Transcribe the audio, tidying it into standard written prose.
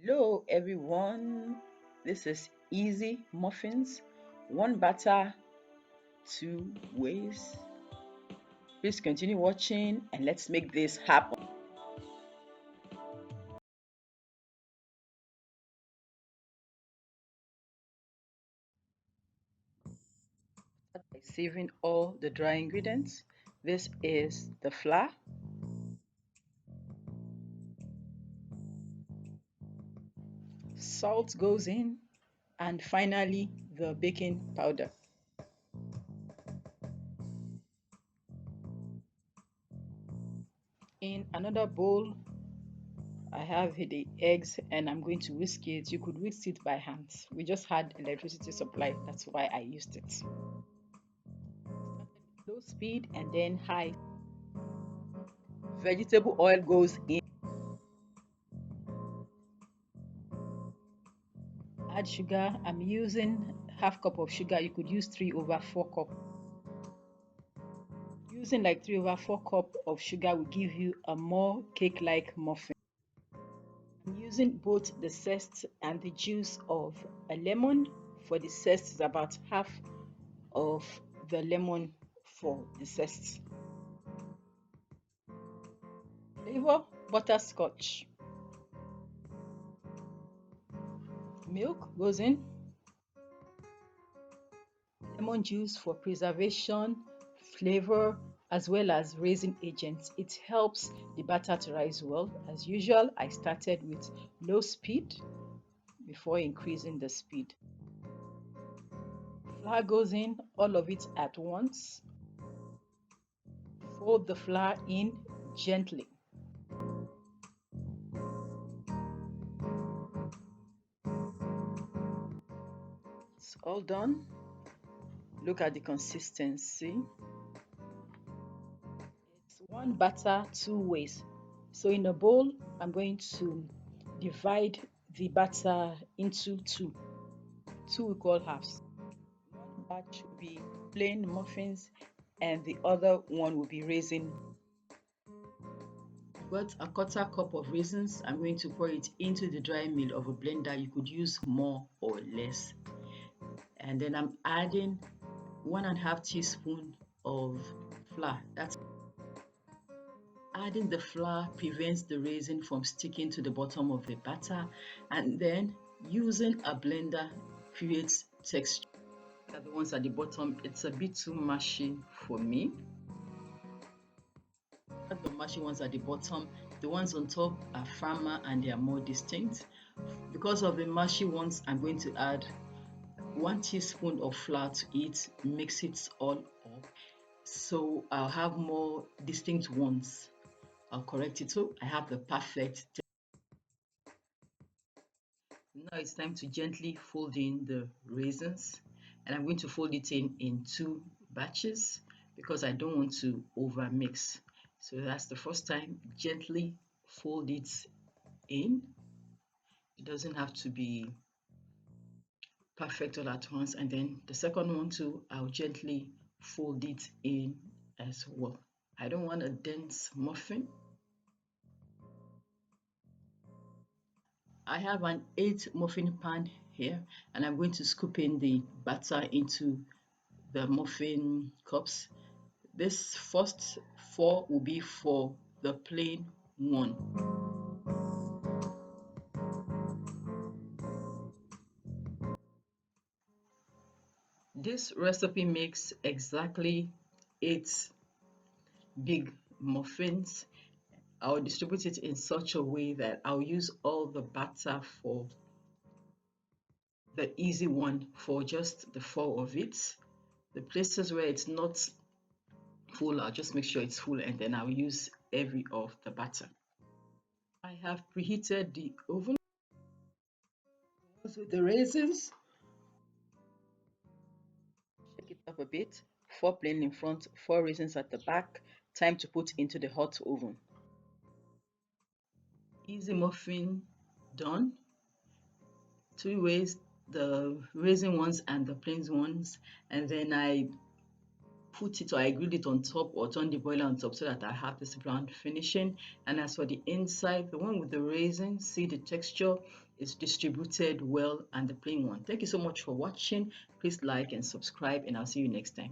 Hello everyone, this is Easy Muffins, one batter, two ways. Please continue watching and let's make this happen. Start by saving all the dry ingredients. This is the flour, salt goes in, and finally the baking powder. In another bowl, I have the eggs and I'm going to whisk it. You could whisk it by hand. We just had electricity supply, that's why I used it. Low speed and then high. Vegetable oil goes in. Add sugar. I'm using half cup of sugar. You could use 3/4 cup. Using like 3/4 cup of sugar will give you a more cake-like muffin. I'm using both the zest and the juice of a lemon. For the zest is about half of the lemon for the zest. Flavor butterscotch. Milk goes in. Lemon juice for preservation, flavor, as well as raising agents. It helps the batter to rise well. As usual, I started with low speed before increasing the speed. Flour goes in, all of it at once. Fold the flour in gently. It's all done. Look at the consistency. It's one batter, two ways. So in a bowl, I'm going to divide the batter into two equal halves. One batch will be plain muffins and the other one will be raisin. Got a quarter cup of raisins. I'm going to pour it into the dry mill of a blender. You could use more or less. And then I'm adding 1.5 teaspoon of flour. That's adding the flour prevents the raisin from sticking to the bottom of the batter, and then using a blender creates texture. The ones at the bottom, it's a bit too mushy for me. The mushy ones at the bottom, the ones on top are firmer and they are more distinct. Because of the mushy ones, I'm going to add 1 teaspoon of flour to it, mix it all up, so I'll have more distinct ones. I'll correct it so I have the perfect. Now it's time to gently fold in the raisins, and I'm going to fold it in two batches because I don't want to over mix. So that's the first time. Gently fold it in. It doesn't have to be perfect all at once. And then the second one too, I'll gently fold it in as well. I don't want a dense muffin. I have an 8 muffin pan here, and I'm going to scoop in the batter into the muffin cups. This first 4 will be for the plain one. This recipe makes exactly 8 big muffins. I'll distribute it in such a way that I'll use all the batter for the easy one for just the 4 of it. The places where it's not full, I'll just make sure it's full, and then I'll use every of the batter. I have preheated the oven with the raisins. Shake it up a bit. 4 plain in front, 4 raisins at the back. Time to put into the hot oven. Easy muffin done. 2 ways, the raisin ones and the plain ones, and then I put it, or I grilled it on top or turn the boiler on top so that I have this brown finishing. And as for the inside, the one with the raisin, see the texture, is distributed well and the plain one. Thank you so much for watching. Please like and subscribe, and I'll see you next time.